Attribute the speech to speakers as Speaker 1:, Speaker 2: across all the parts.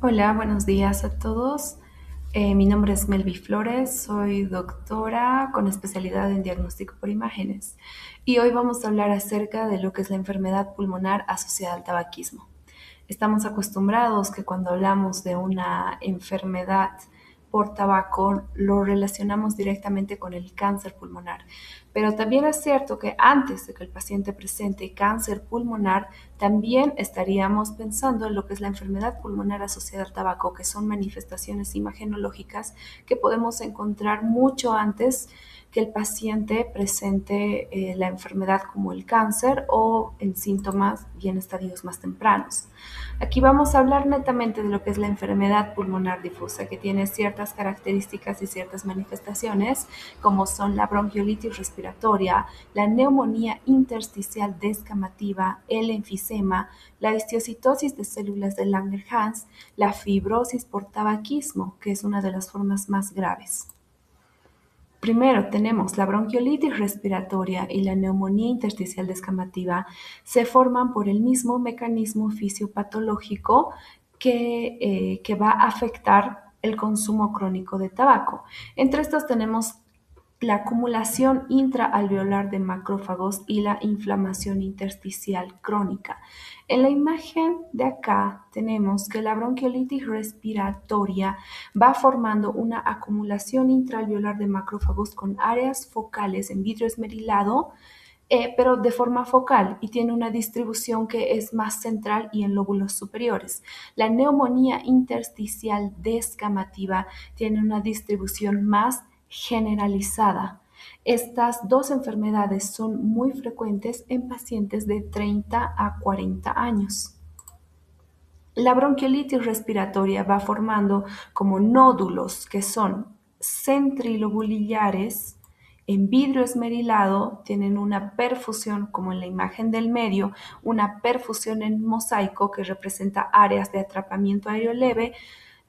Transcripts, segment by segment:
Speaker 1: Hola, buenos días a todos. Mi nombre es Melvi Flores, soy doctora con especialidad en diagnóstico por imágenes y hoy vamos a hablar acerca de lo que es la enfermedad pulmonar asociada al tabaquismo. Estamos acostumbrados que cuando hablamos de una enfermedad por tabaco lo relacionamos directamente con el cáncer pulmonar, pero también es cierto que antes de que el paciente presente cáncer pulmonar, también estaríamos pensando en lo que es la enfermedad pulmonar asociada al tabaco, que son manifestaciones imagenológicas que podemos encontrar mucho antes que el paciente presente la enfermedad como el cáncer o en síntomas y en estadios más tempranos. Aquí vamos a hablar netamente de lo que es la enfermedad pulmonar difusa, que tiene ciertas características y ciertas manifestaciones, como son la bronquiolitis respiratoria, la neumonía intersticial descamativa, el enfisema, la histiocytosis de células de Langerhans, la fibrosis por tabaquismo, que es una de las formas más graves. Primero tenemos la bronquiolitis respiratoria y la neumonía intersticial descamativa se forman por el mismo mecanismo fisiopatológico que va a afectar el consumo crónico de tabaco. Entre estos tenemos la acumulación intraalveolar de macrófagos y la inflamación intersticial crónica. En la imagen de acá tenemos que la bronquiolitis respiratoria va formando una acumulación intraalveolar de macrófagos con áreas focales en vidrio esmerilado, pero de forma focal y tiene una distribución que es más central y en lóbulos superiores. La neumonía intersticial descamativa tiene una distribución más generalizada. Estas dos enfermedades son muy frecuentes en pacientes de 30 a 40 años. La bronquiolitis respiratoria va formando como nódulos que son centrilobulillares en vidrio esmerilado, tienen una perfusión, como en la imagen del medio, una perfusión en mosaico que representa áreas de atrapamiento aéreo leve,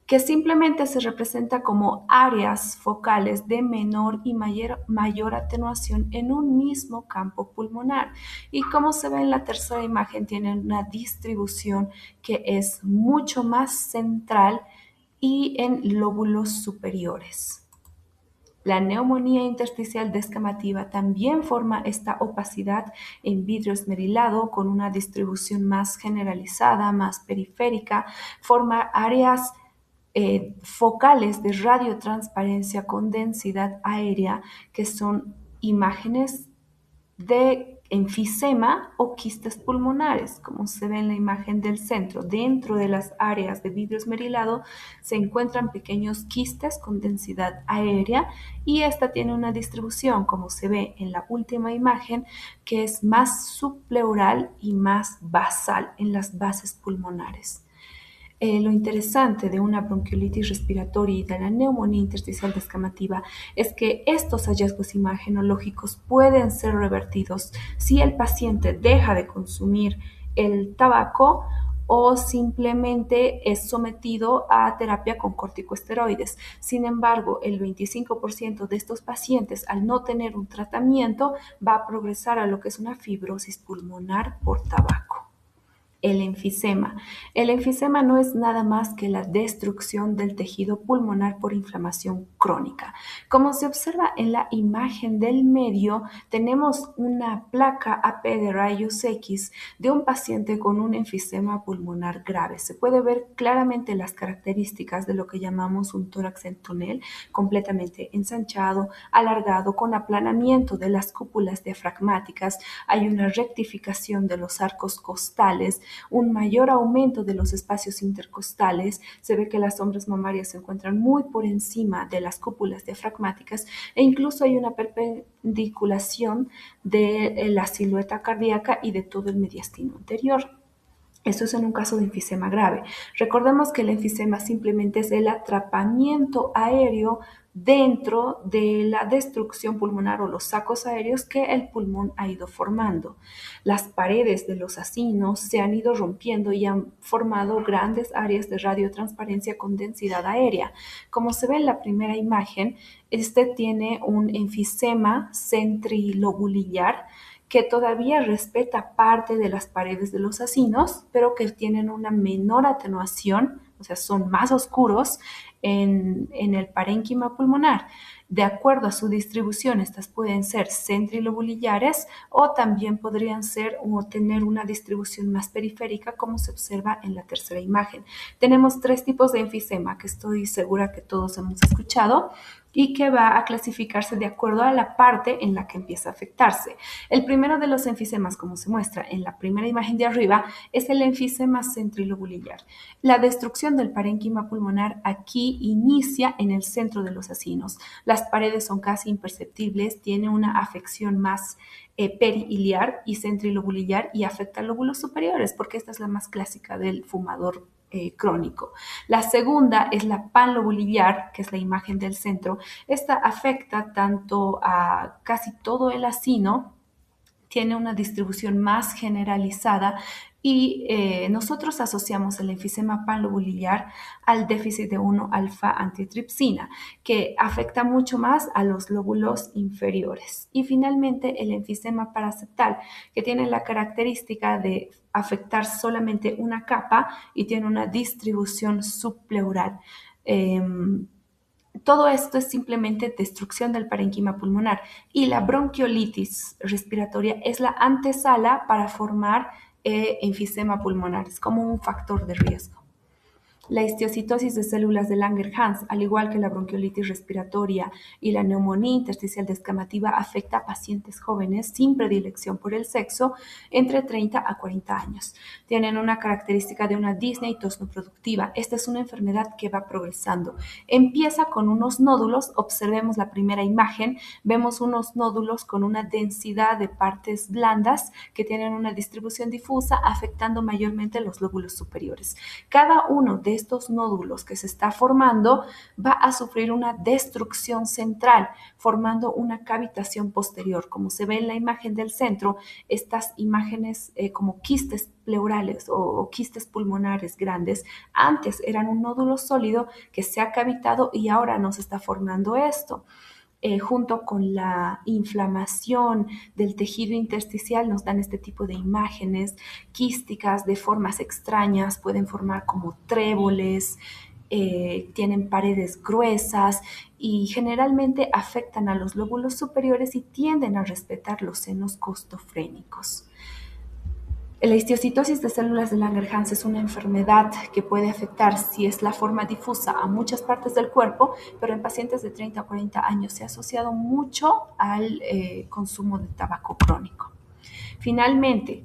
Speaker 1: que simplemente se representa como áreas focales de menor y mayor atenuación en un mismo campo pulmonar. Y como se ve en la tercera imagen, tienen una distribución que es mucho más central y en lóbulos superiores. La neumonía intersticial descamativa también forma esta opacidad en vidrio esmerilado con una distribución más generalizada, más periférica, forma áreas focales de radiotransparencia con densidad aérea, que son imágenes de enfisema o quistes pulmonares, como se ve en la imagen del centro. Dentro de las áreas de vidrio esmerilado se encuentran pequeños quistes con densidad aérea y esta tiene una distribución, como se ve en la última imagen, que es más subpleural y más basal en las bases pulmonares. Lo interesante de una bronquiolitis respiratoria y de la neumonía intersticial descamativa es que estos hallazgos imagenológicos pueden ser revertidos si el paciente deja de consumir el tabaco o simplemente es sometido a terapia con corticosteroides. Sin embargo, el 25% de estos pacientes, al no tener un tratamiento, va a progresar a lo que es una fibrosis pulmonar por tabaco. El enfisema. El enfisema no es nada más que la destrucción del tejido pulmonar por inflamación crónica. Como se observa en la imagen del medio, tenemos una placa AP de rayos X de un paciente con un enfisema pulmonar grave. Se puede ver claramente las características de lo que llamamos un tórax en tonel, completamente ensanchado, alargado, con aplanamiento de las cúpulas diafragmáticas. Hay una rectificación de los arcos costales, un mayor aumento de los espacios intercostales, se ve que las sombras mamarias se encuentran muy por encima de las cúpulas diafragmáticas e incluso hay una perpendiculación de la silueta cardíaca y de todo el mediastino anterior. Esto es en un caso de enfisema grave. Recordemos que el enfisema simplemente es el atrapamiento aéreo dentro de la destrucción pulmonar o los sacos aéreos que el pulmón ha ido formando. Las paredes de los acinos se han ido rompiendo y han formado grandes áreas de radiotransparencia con densidad aérea. Como se ve en la primera imagen, este tiene un enfisema centrilobulillar que todavía respeta parte de las paredes de los acinos, pero que tienen una menor atenuación o sea, son más oscuros en el parénquima pulmonar. De acuerdo a su distribución, estas pueden ser centrilobulillares o también podrían ser o tener una distribución más periférica, como se observa en la tercera imagen. Tenemos tres tipos de enfisema que estoy segura que todos hemos escuchado y que va a clasificarse de acuerdo a la parte en la que empieza a afectarse. El primero de los enfisemas, como se muestra en la primera imagen de arriba, es el enfisema centrilobulillar. La destrucción del parénquima pulmonar aquí inicia en el centro de los acinos. Las paredes son casi imperceptibles, tiene una afección más perihiliar y centrilobulillar y afecta lóbulos superiores, porque esta es la más clásica del fumador crónico. La segunda es la panlobulillar, que es la imagen del centro. Esta afecta tanto a casi todo el acino, tiene una distribución más generalizada y nosotros asociamos el enfisema panlobulillar al déficit de 1-alfa-antitripsina, que afecta mucho más a los lóbulos inferiores. Y finalmente el enfisema paraseptal, que tiene la característica de afectar solamente una capa y tiene una distribución subpleural. Todo esto es simplemente destrucción del parénquima pulmonar y la bronquiolitis respiratoria es la antesala para formar enfisema pulmonar, es como un factor de riesgo. La histiocytosis de células de Langerhans, al igual que la bronquiolitis respiratoria y la neumonía intersticial descamativa, afecta a pacientes jóvenes sin predilección por el sexo entre 30 a 40 años. Tienen una característica de una disnea y tos no productiva. Esta es una enfermedad que va progresando. Empieza con unos nódulos, observemos la primera imagen, vemos unos nódulos con una densidad de partes blandas que tienen una distribución difusa, afectando mayormente los lóbulos superiores. Cada uno de estos nódulos que se está formando va a sufrir una destrucción central, formando una cavitación posterior. Como se ve en la imagen del centro, estas imágenes como quistes pleurales o quistes pulmonares grandes, antes eran un nódulo sólido que se ha cavitado y ahora nos está formando esto. Junto con la inflamación del tejido intersticial nos dan este tipo de imágenes quísticas de formas extrañas, pueden formar como tréboles, tienen paredes gruesas y generalmente afectan a los lóbulos superiores y tienden a respetar los senos costofrénicos. La histiocytosis de células de Langerhans es una enfermedad que puede afectar, si es la forma difusa, a muchas partes del cuerpo, pero en pacientes de 30 a 40 años se ha asociado mucho al consumo de tabaco crónico. Finalmente,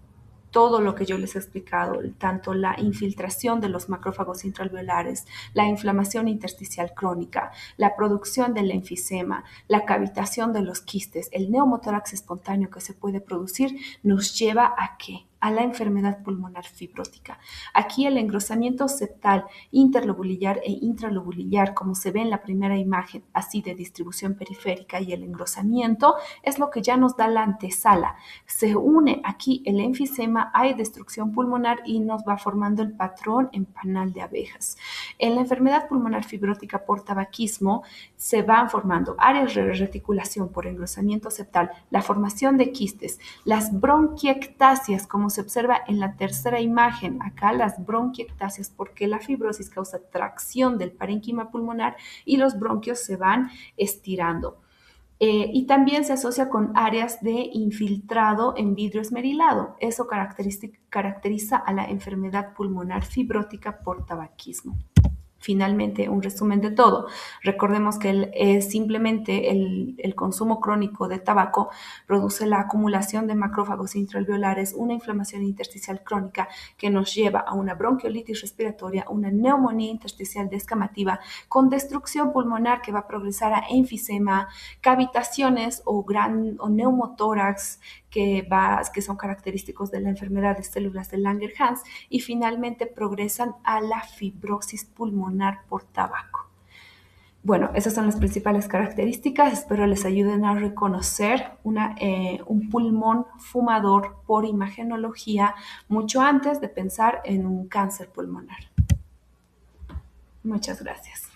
Speaker 1: todo lo que yo les he explicado, tanto la infiltración de los macrófagos intraalveolares, la inflamación intersticial crónica, la producción del enfisema, la cavitación de los quistes, el neumotórax espontáneo que se puede producir, nos lleva ¿a qué? A la enfermedad pulmonar fibrótica. Aquí el engrosamiento septal interlobulillar e intralobulillar, como se ve en la primera imagen, así de distribución periférica, y el engrosamiento es lo que ya nos da la antesala. Se une aquí el enfisema, hay destrucción pulmonar y nos va formando el patrón en panal de abejas. En la enfermedad pulmonar fibrótica por tabaquismo se van formando áreas de reticulación por engrosamiento septal, la formación de quistes, las bronquiectasias, como se observa en la tercera imagen, acá las bronquiectasias, porque la fibrosis causa tracción del parénquima pulmonar y los bronquios se van estirando. Y también se asocia con áreas de infiltrado en vidrio esmerilado. Eso caracteriza a la enfermedad pulmonar fibrótica por tabaquismo. Finalmente, un resumen de todo. Recordemos que simplemente el consumo crónico de tabaco produce la acumulación de macrófagos intraalveolares, una inflamación intersticial crónica que nos lleva a una bronquiolitis respiratoria, una neumonía intersticial descamativa con destrucción pulmonar que va a progresar a enfisema, cavitaciones o neumotórax que son característicos de la enfermedad de células de Langerhans y finalmente progresan a la fibrosis pulmonar por tabaco. Bueno, esas son las principales características. Espero les ayuden a reconocer un pulmón fumador por imagenología mucho antes de pensar en un cáncer pulmonar. Muchas gracias.